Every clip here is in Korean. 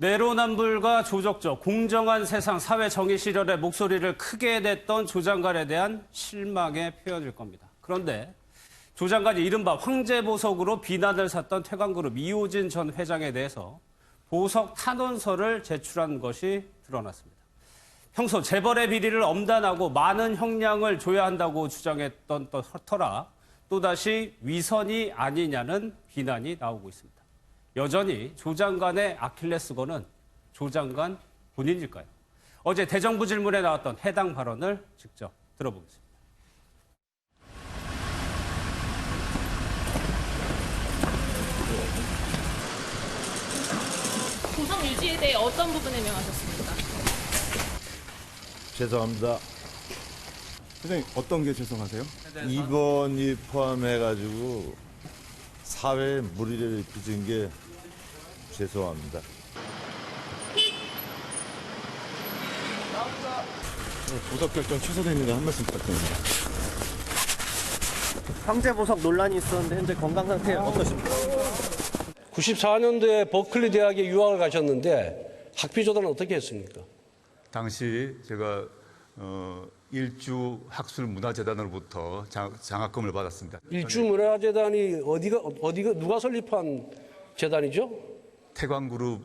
내로남불과 조적적, 공정한 세상, 사회 정의 시절에 목소리를 크게 냈던 조 장관에 대한 실망의 표현일 겁니다. 그런데 조 장관이 이른바 황제보석으로 비난을 샀던 퇴광그룹 이호진 전 회장에 대해서 보석 탄원서를 제출한 것이 드러났습니다. 평소 재벌의 비리를 엄단하고 많은 형량을 줘야 한다고 주장했던 터라 또다시 위선이 아니냐는 비난이 나오고 있습니다. 여전히 조 장관의 아킬레스건은 조 장관 본인일까요? 어제 대정부 질문에 나왔던 해당 발언을 직접 들어보겠습니다. 보석 유지에 대해 어떤 부분에 명하셨습니까? 죄송합니다. 회장님, 어떤 게 죄송하세요? 2번이 포함해가지고 사회에 무리를 빚은 게 죄송합니다. 보석 결정 취소되는 거 한 말씀 부탁드립니다. 황제보석 논란이 있었는데 현재 건강 상태 어떠십니까? 94년도에 버클리 대학에 유학을 가셨는데 학비 조달은 어떻게 했습니까? 당시 제가 일주 학술 문화재단으로부터 장학금을 받았습니다. 일주 문화재단이 어디가 누가 설립한 재단이죠? 태광그룹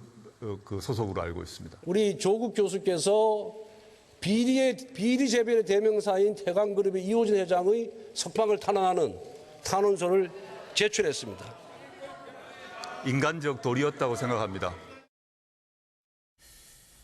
그 소속으로 알고 있습니다. 우리 조국 교수께서 비리 재벌의 대명사인 태광그룹의 이호진 회장의 석방을 탄원하는 탄원서를 제출했습니다. 인간적 도리였다고 생각합니다.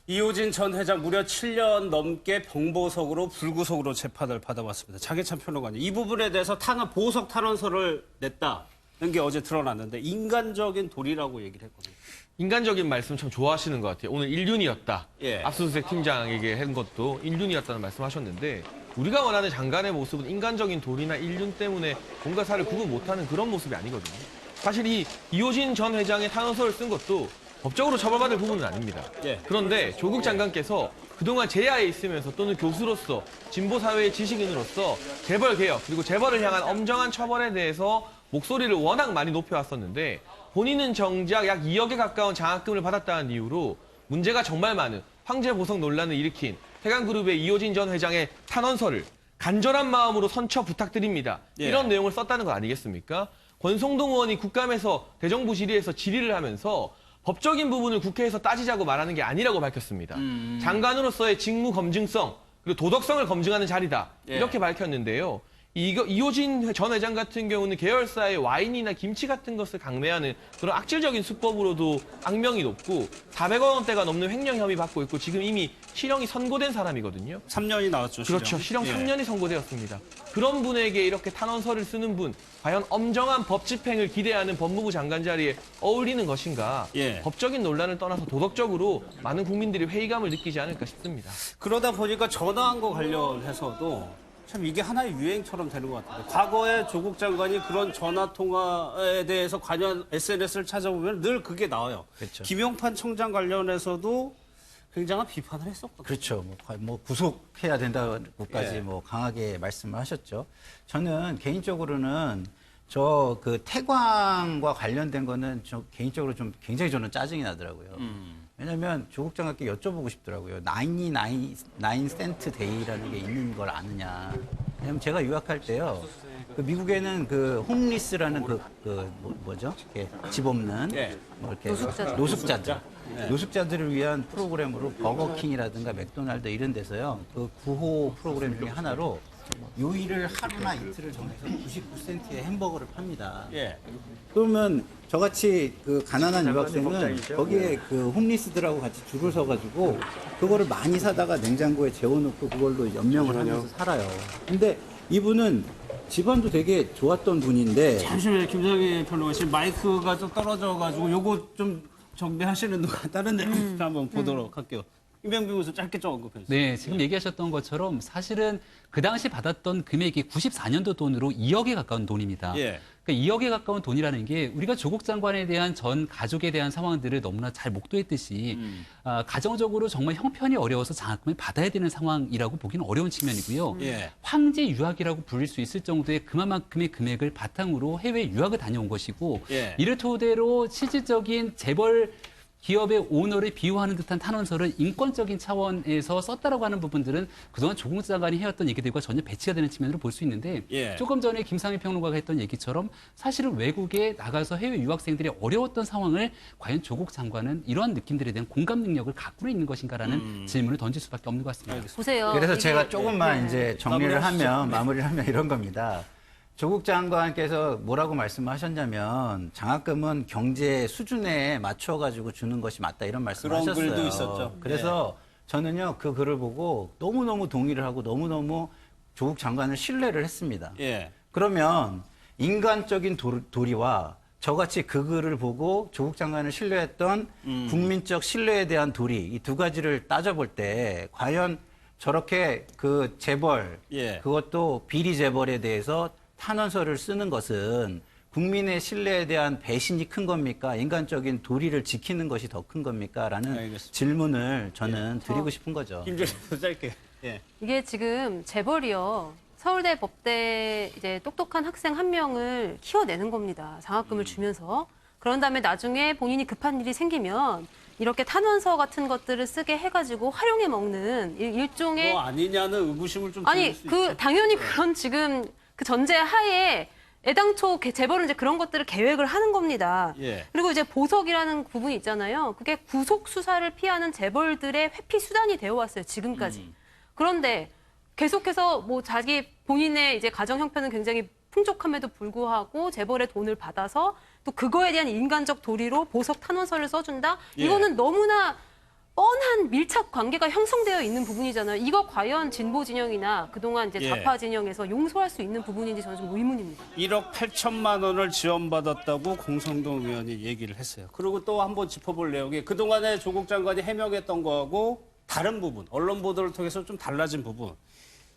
이호진 전 회장 무려 7년 넘게 병보석으로 불구속으로 재판을 받아왔습니다. 장해찬 평론가님, 이 부분에 대해서 보석 탄원서를 냈다는 게 어제 드러났는데 인간적인 도리라고 얘기를 했거든요. 인간적인 말씀 참 좋아하시는 것 같아요. 오늘 일륜이었다. 예. 압수수색 팀장에게 한 것도 일륜이었다는 말씀하셨는데 우리가 원하는 장관의 모습은 인간적인 도리나 일륜 때문에 뭔가 살을 구분 못하는 그런 모습이 아니거든요. 사실 이 이호진 전 회장의 탄원서를 쓴 것도 법적으로 처벌받을 부분은 아닙니다. 예. 그런데 조국 장관께서 그동안 제야에 있으면서 또는 교수로서 진보사회의 지식인으로서 재벌 개혁 그리고 재벌을 향한 엄정한 처벌에 대해서 목소리를 워낙 많이 높여왔었는데 본인은 정작 약 2억에 가까운 장학금을 받았다는 이유로 문제가 정말 많은 황제보석 논란을 일으킨 태광그룹의 이호진 전 회장의 탄원서를 간절한 마음으로 선처 부탁드립니다. 예. 이런 내용을 썼다는 거 아니겠습니까? 권성동 의원이 국감에서 대정부 질의에서 질의를 하면서 법적인 부분을 국회에서 따지자고 말하는 게 아니라고 밝혔습니다. 장관으로서의 직무 검증성 그리고 도덕성을 검증하는 자리다. 예. 이렇게 밝혔는데요. 이호진 전 회장 같은 경우는 계열사의 와인이나 김치 같은 것을 강매하는 그런 악질적인 수법으로도 악명이 높고 400억 원대가 넘는 횡령 혐의 받고 있고 지금 이미 실형이 선고된 사람이거든요. 3년이 나왔죠. 그렇죠. 실형 3년이 선고되었습니다. 그런 분에게 이렇게 탄원서를 쓰는 분, 과연 엄정한 법 집행을 기대하는 법무부 장관 자리에 어울리는 것인가? 예. 법적인 논란을 떠나서 도덕적으로 많은 국민들이 회의감을 느끼지 않을까 싶습니다. 그러다 보니까 전화한 거 관련해서도 참 이게 하나의 유행처럼 되는 것 같아요. 과거에 조국 장관이 그런 전화 통화에 대해서 관련 SNS를 찾아보면 늘 그게 나와요. 그렇죠. 김용판 청장 관련해서도 굉장한 비판을 했었거든요. 그렇죠. 뭐 구속해야 된다고까지 예. 뭐 강하게 말씀을 하셨죠. 저는 개인적으로는 저 그 태광과 관련된 거는 저 개인적으로 좀 굉장히 저는 짜증이 나더라고요. 왜냐면 조국 장관께 여쭤보고 싶더라고요. 99 센트 데이라는 게 있는 걸 아느냐. 왜냐면 제가 유학할 때요. 그 미국에는 그 홈리스라는 뭐죠? 이렇게 집 없는 예. 뭐 이렇게 노숙자들. 노숙자들을 위한 프로그램으로 버거킹이라든가 맥도날드 이런 데서요. 그 구호 프로그램 중에 하나로 요일을 하루나 이틀을 정해서 99센트의 햄버거를 팝니다. 예. 그러면 저같이 그 가난한 유학생은 거기에 그 홈리스들하고 같이 줄을 서가지고 그거를 많이 사다가 냉장고에 재워놓고 그걸로 연명을 하면서 살아요. 근데 이분은 집안도 되게 좋았던 분인데 잠시만요, 김상희 평론가. 지금 마이크가 좀 떨어져가지고 요거 좀 정비하시는 동안 다른 데 한번 보도록 할게요. 임병비 교수 짧게 좀 언급해주세요. 네, 지금 얘기하셨던 것처럼 사실은 그 당시 받았던 금액이 94년도 돈으로 2억에 가까운 돈입니다. 예. 그러니까 2억에 가까운 돈이라는 게 우리가 조국 장관에 대한 전 가족에 대한 상황들을 너무나 잘 목도했듯이 가정적으로 정말 형편이 어려워서 장학금을 받아야 되는 상황이라고 보기는 어려운 측면이고요. 예. 황제 유학이라고 부를 수 있을 정도의 그만큼의 금액을 바탕으로 해외 유학을 다녀온 것이고 예. 이를 토대로 실질적인 재벌 기업의 오너를 비호하는 듯한 탄원서를 인권적인 차원에서 썼다라고 하는 부분들은 그동안 조국 장관이 해왔던 얘기들과 전혀 배치가 되는 측면으로 볼 수 있는데 예. 조금 전에 김상희 평론가가 했던 얘기처럼 사실은 외국에 나가서 해외 유학생들이 어려웠던 상황을 과연 조국 장관은 이러한 느낌들에 대한 공감 능력을 갖고 있는 것인가라는 질문을 던질 수밖에 없는 것 같습니다. 보세요. 그래서 이게- 제가 조금만 이제 정리를 마무리하시죠. 마무리를 하면 이런 겁니다. 조국 장관께서 뭐라고 말씀하셨냐면 장학금은 경제 수준에 맞춰가지고 주는 것이 맞다 이런 말씀하셨어요. 그런 글도 있었죠. 그래서 저는요 그 글을 보고 너무너무 동의를 하고 너무너무 조국 장관을 신뢰를 했습니다. 예. 그러면 인간적인 도리와 저같이 그 글을 보고 조국 장관을 신뢰했던 국민적 신뢰에 대한 도리 이 두 가지를 따져볼 때 과연 저렇게 그 재벌 예. 그것도 비리 재벌에 대해서 탄원서를 쓰는 것은 국민의 신뢰에 대한 배신이 큰 겁니까? 인간적인 도리를 지키는 것이 더 큰 겁니까? 라는 알겠습니다. 질문을 저는 드리고 싶은 거죠. 김준수 짧게. 예. 이게 지금 재벌이요. 서울대 법대 이제 똑똑한 학생 한 명을 키워내는 겁니다. 장학금을 주면서. 그런 다음에 나중에 본인이 급한 일이 생기면 이렇게 탄원서 같은 것들을 쓰게 해가지고 활용해 먹는 일종의 뭐 아니냐는 의구심을 좀 아니 들을 수 그 있죠. 당연히 그런 지금 그 전제 하에 애당초 재벌은 이제 그런 것들을 계획을 하는 겁니다. 예. 그리고 이제 보석이라는 부분이 있잖아요. 그게 구속 수사를 피하는 재벌들의 회피 수단이 되어 왔어요. 지금까지. 그런데 계속해서 뭐 자기 본인의 이제 가정 형편은 굉장히 풍족함에도 불구하고 재벌의 돈을 받아서 또 그거에 대한 인간적 도리로 보석 탄원서를 써준다? 예. 이거는 너무나 뻔한 밀착 관계가 형성되어 있는 부분이잖아요. 이거 과연 진보 진영이나 그동안 이제 예. 좌파 진영에서 용서할 수 있는 부분인지 저는 좀 의문입니다. 1억 8천만 원을 지원받았다고 공성동 의원이 얘기를 했어요. 그리고 또 한번 짚어볼 내용이 그동안에 조국 장관이 해명했던 거하고 다른 부분, 언론 보도를 통해서 좀 달라진 부분.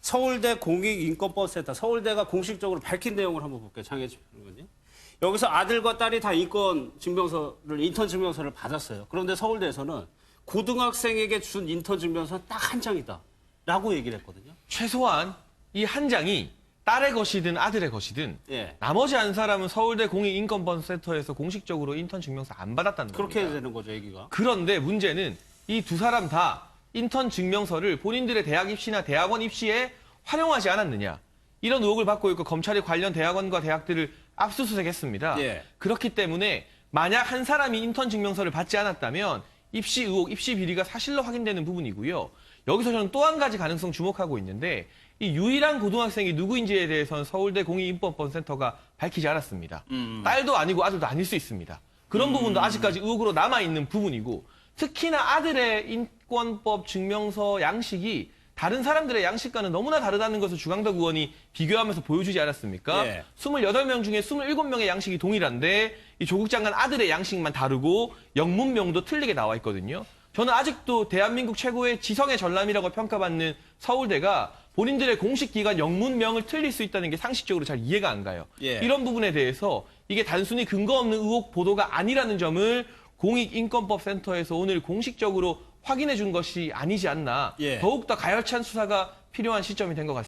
서울대 공익인권법센터, 서울대가 공식적으로 밝힌 내용을 한번 볼게요. 장혜진 의원님. 여기서 아들과 딸이 다 인턴 증명서를 받았어요. 그런데 서울대에서는 고등학생에게 준 인턴 증명서 딱 한 장이다. 라고 얘기를 했거든요. 최소한 이 한 장이 딸의 것이든 아들의 것이든 예. 나머지 한 사람은 서울대 공익인권법센터에서 공식적으로 인턴 증명서 안 받았다는 그렇게 겁니다. 되는 거죠, 얘기가. 그런데 문제는 이 두 사람 다 인턴 증명서를 본인들의 대학 입시나 대학원 입시에 활용하지 않았느냐. 이런 의혹을 받고 있고 검찰이 관련 대학원과 대학들을 압수수색했습니다. 예. 그렇기 때문에 만약 한 사람이 인턴 증명서를 받지 않았다면 입시 의혹, 입시 비리가 사실로 확인되는 부분이고요. 여기서 저는 또 한 가지 가능성 주목하고 있는데 이 유일한 고등학생이 누구인지에 대해서는 서울대 공익인권법센터가 밝히지 않았습니다. 딸도 아니고 아들도 아닐 수 있습니다. 그런 부분도 아직까지 의혹으로 남아있는 부분이고 특히나 아들의 인권법 증명서 양식이 다른 사람들의 양식과는 너무나 다르다는 것을 주강덕 의원이 비교하면서 보여주지 않았습니까? 예. 28명 중에 27명의 양식이 동일한데 이 조국 장관 아들의 양식만 다르고 영문명도 틀리게 나와 있거든요. 저는 아직도 대한민국 최고의 지성의 전람이라고 평가받는 서울대가 본인들의 공식 기관 영문명을 틀릴 수 있다는 게 상식적으로 잘 이해가 안 가요. 예. 이런 부분에 대해서 이게 단순히 근거 없는 의혹 보도가 아니라는 점을 공익인권법센터에서 오늘 공식적으로 확인해 준 것이 아니지 않나. 예. 더욱더 가열찬 수사가 필요한 시점이 된 것 같습니다.